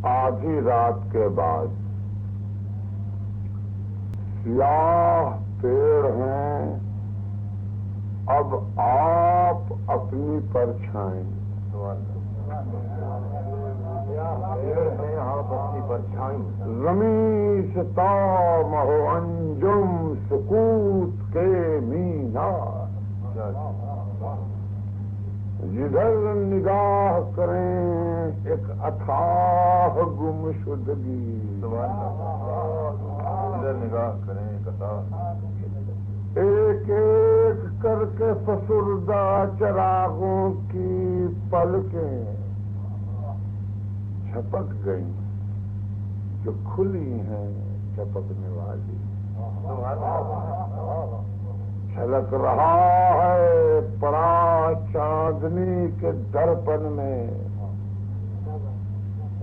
آدھی رات کے بعد سیاہ پیڑ ہیں، اب آپ اپنی پرچھائیں، زمین سے تام ہو انجم سکوت کے مینار، جدھر نگاہ کریں ایک اتھاہ گمشدگی، جدھر نگاہ کریں ایک اتھاہ، ایک ایک کر کے فسردہ چراغوں کی پلکیں چھپک گئیں جو کھلی ہیں چھپکنے والی، چھلک رہا ہے پڑا چاندنی کے درپن میں،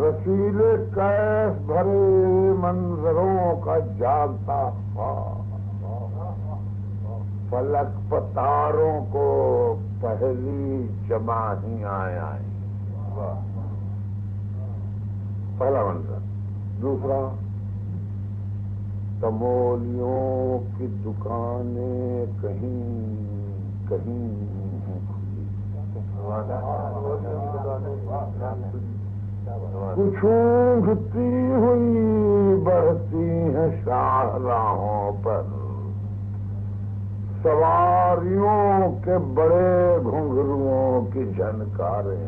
رسیلے کیف بھرے منظروں کا جاگتا خواب، فلک پتاروں کو پہلی جماہی آئیں، پہلا منظر۔ دوسرا، تمولیوں کی دکانیں کہیں کہیں ہیں کھلی، کچھ اونگتی ہوئی بڑھتی ہیں شاہراہوں پر، سواریوں کے بڑے گھنگروؤں کی جھنکاریں،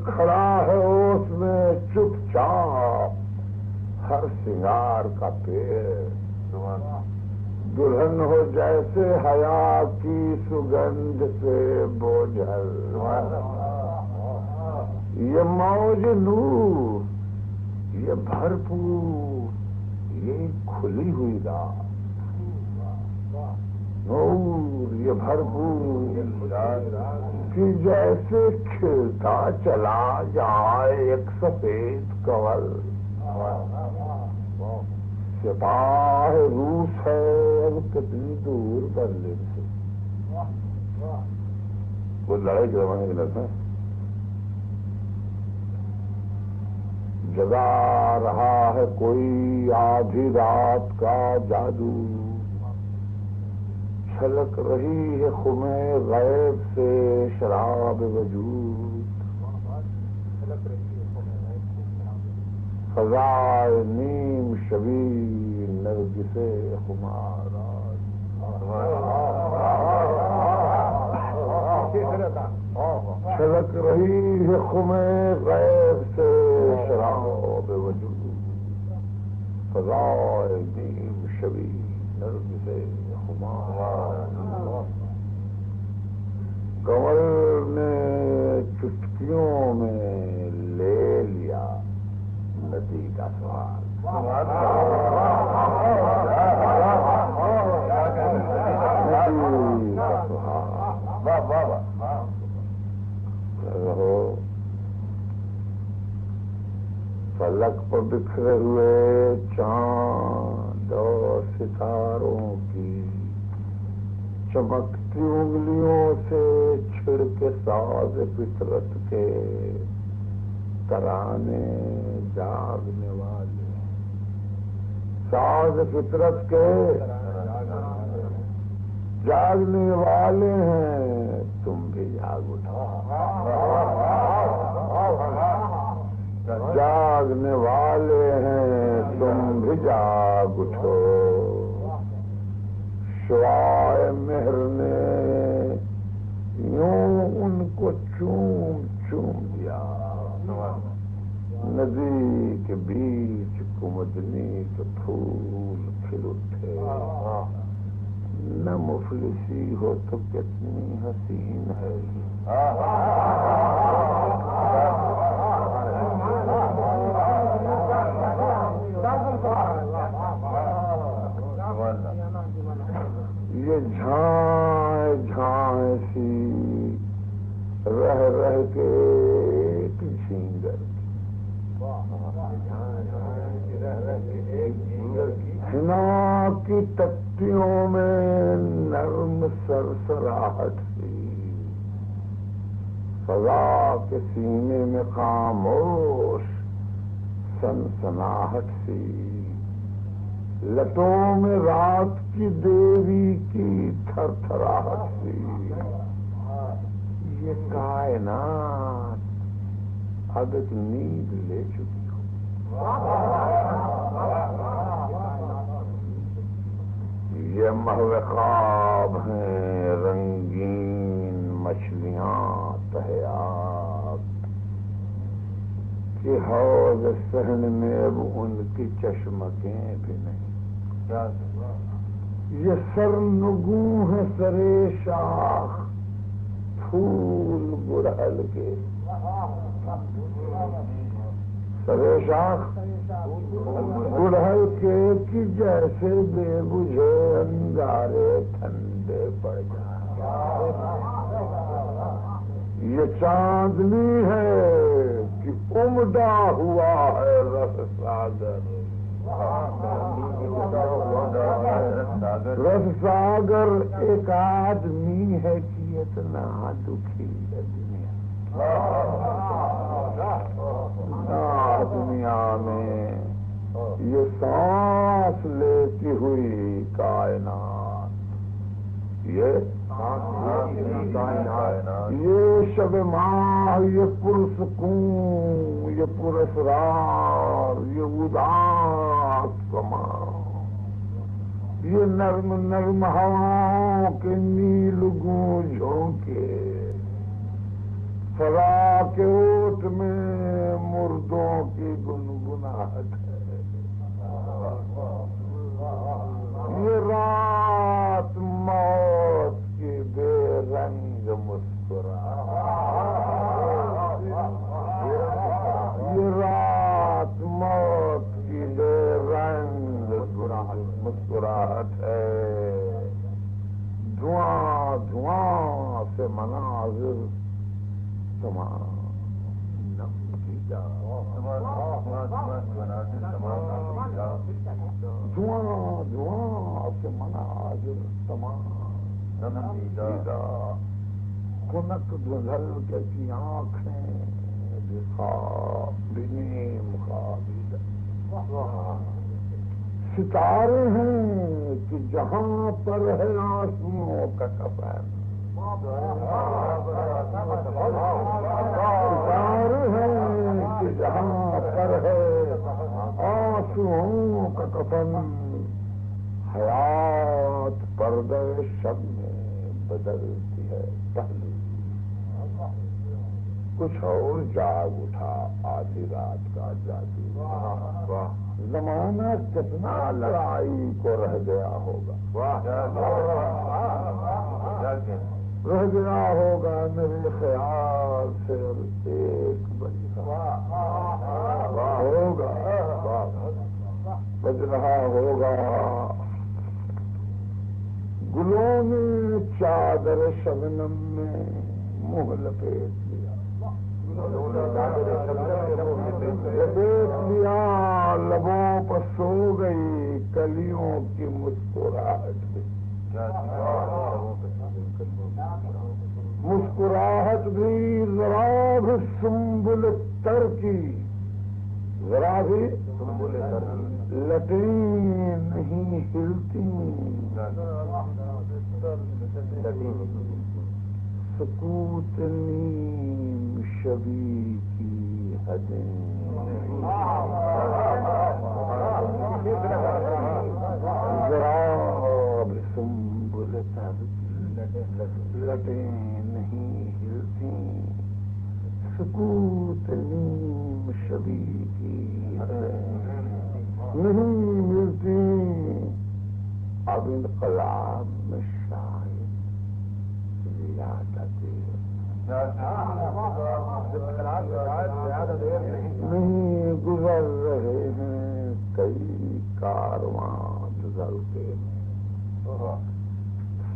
کھڑا ہے اس میں چپ چاپ ہر سنگار کا پیڑ، دلہن ہو جیسے حیا کی سگندھ سے بوجھل، یہ موج نور، یہ بھرپور، یہ کھلی ہوئی رات، نور یہ بھرپور کہ جیسے کھلتا چلا جائے ایک سفید کنول، سپاہ روس ہے اب کتنی دور برلن سے، وہ لڑائی کے زمانے کے لگتا ہے، جگا رہا ہے کوئی آدھی رات کا جادو، چھلک رہی ہے خمیں غیب سے شراب وجود، فضائے نیم شبی نرگسے خمارات، چھلک رہی ہے خمیں غیب سے شراب وجود، فضائے نیم شبی نرگسے کنول نے چٹکیوں میں لے لیا ندی کا سوال، فلک پر بکھرے ہوئے چاند اور ستاروں کی چمکتی انگلیوں سے چھڑکے ساز فطرت کے ترانے جاگنے والے، ساز فطرت کے جاگنے والے ہیں، تم بھی جاگ اٹھو، جاگنے والے ہیں تم بھی جاگ اٹھو، شعائے مہر نے یوں ان کو چوم چوم دیا، ندی کے بیچ کمدنی کے پھول کھل اٹھے، نہ مفلسی ہو تو کتنی حسین ہے، یہ جھائیں جھائیں سی رہ رہ کے ایک جھینگر حنا کی تکتیوں میں نرم سرسراہٹ سی، فضا کے سینے میں خاموش سنسناہٹ سی، لٹوں میں رات کی دیوی کی تھر تھراہٹ سی، یہ کائنات اب ایک نیند لے چکی ہو، یہ محو خواب ہیں رنگین مچھلیاں تہیاب کہ حوض صحن میں اب ان کی چشمکیں بھی نہیں، یہ سر نگوں ہے سرے شاخ پھول گڑہل کے، سرے شاخ گڑہل کے کہ جیسے بے بجھے انگارے ٹھنڈے پڑ جائیں، یہ چاندنی ہے کہ عمدہ ہوا ہے رس ساگر، رس ساگر ایک آدمی ہے کہ اتنا دکھی ہے دنیا، دنیا میں یہ سانس لیتی ہوئی کائنات، یہ شب ماہ، یہ پرسکون، یہ پراسرار، یہ اداس سما، یہ نرم نرم ہواؤں کے نیل گونجوں کے، فراق کے اوٹ میں مردوں کی گنگناہٹ ہے، یہ رات موت کی بے رنگ مسکراہٹ، یہ رات موت کی بے رنگ مسکراہٹ ہے، دھواں دھواں سے مناظر تمام دھواں دھواں سے مناظر تمام کنک دھندل کے کی آنکھیں بنیم خوابیدہ، ستارے ہیں کہ جہاں پر ہے آنسوؤں کا کفن، ستارے ہیں کہ جہاں پر ہے آنسوؤں کا کفن، حیات پردے شب میں بدلتی ہے پہلو، کچھ اور جاگ اٹھا آدھی رات کا جادو، زمانہ کتنا لڑائی کو رہ گیا ہوگا، رہ گیا ہوگا میرے خیال سے ایک ہوگا بج رہا ہوگا، گلوں نے چادر شبنم میں منہ لپیٹ لیا، لپیٹ لیا، لبوں پر سو گئی کلیوں کی مسکراہٹ بھی، مسکراہٹ بھی ذرا بھی سنبل تر کی، ذرا بھی لٹیں نہیں ہلتی، سکوت نیم شبی کی حدیں، ذرا بھی سنبل تر کی لٹیں نہیں ہلتی، سکوت نیم شبی کی نہیں ملتی، اب انقلاب میں شاید زیادہ دیر نہیں، گزر رہے ہیں کئی کارواں گزر کے،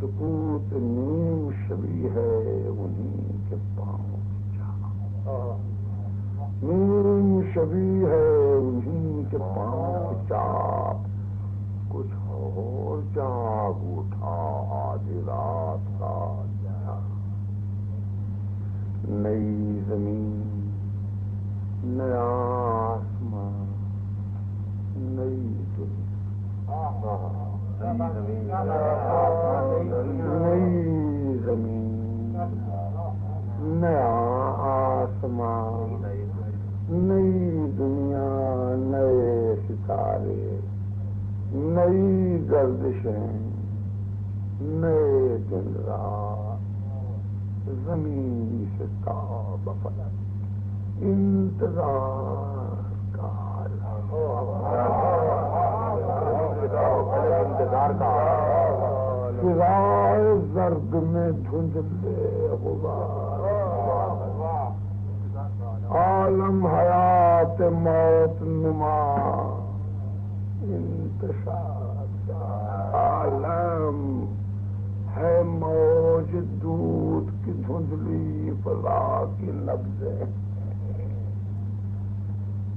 سکوت نیم شبی ہے انہیں کے پاؤں کی چاہ، نیم شبی ہے انہیں کے پاؤں کی چاپ، کچھ اور جاگ اٹھا آدھی رات کا نئی زمین، نیا آسمان، نئی دنیا، نئی زمین، نیا آسمان، نئی دنیا، نئے ستارے، نئی گردشیں، نئے دن رات، زمین سے تاب فلک، انتظار کا فضائے زرد میں دھندلے غبار، عالم حیات موت نما، انتشار عالم ہے موج دودھ کی دھندلی فضا کی نبضیں،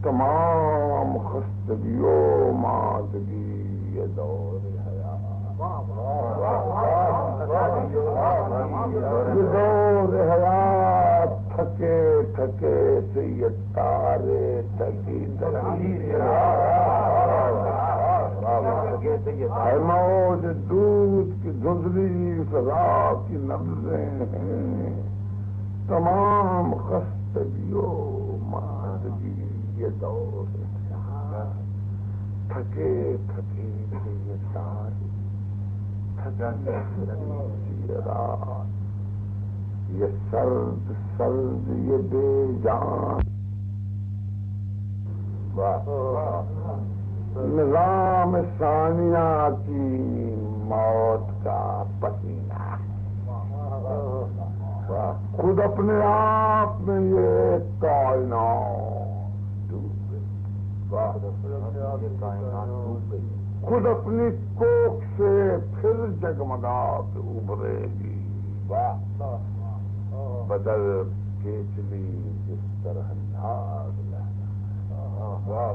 تمام خستگیوں مادگی یہ دور حیات، یہ دور حیات، تھکے تھکے سے یہ تارے تکی موج دودھ کی دھندلی فضا کی نبضیں ہیں، تمام خستگیوں مادگی یہ دور تھکے تھکے سے یہ تارے تھکی رات، یہ سرد سرد یہ بے جان، نظام ثانیہ کی موت کا پسینہ، خود اپنے آپ میں یہ کائنات ڈوب گئی، خود اپنی کوکھ سے پھر جگمگا کے ابھرے گی، بدل کے چلی جس طرح ناگ لہرا،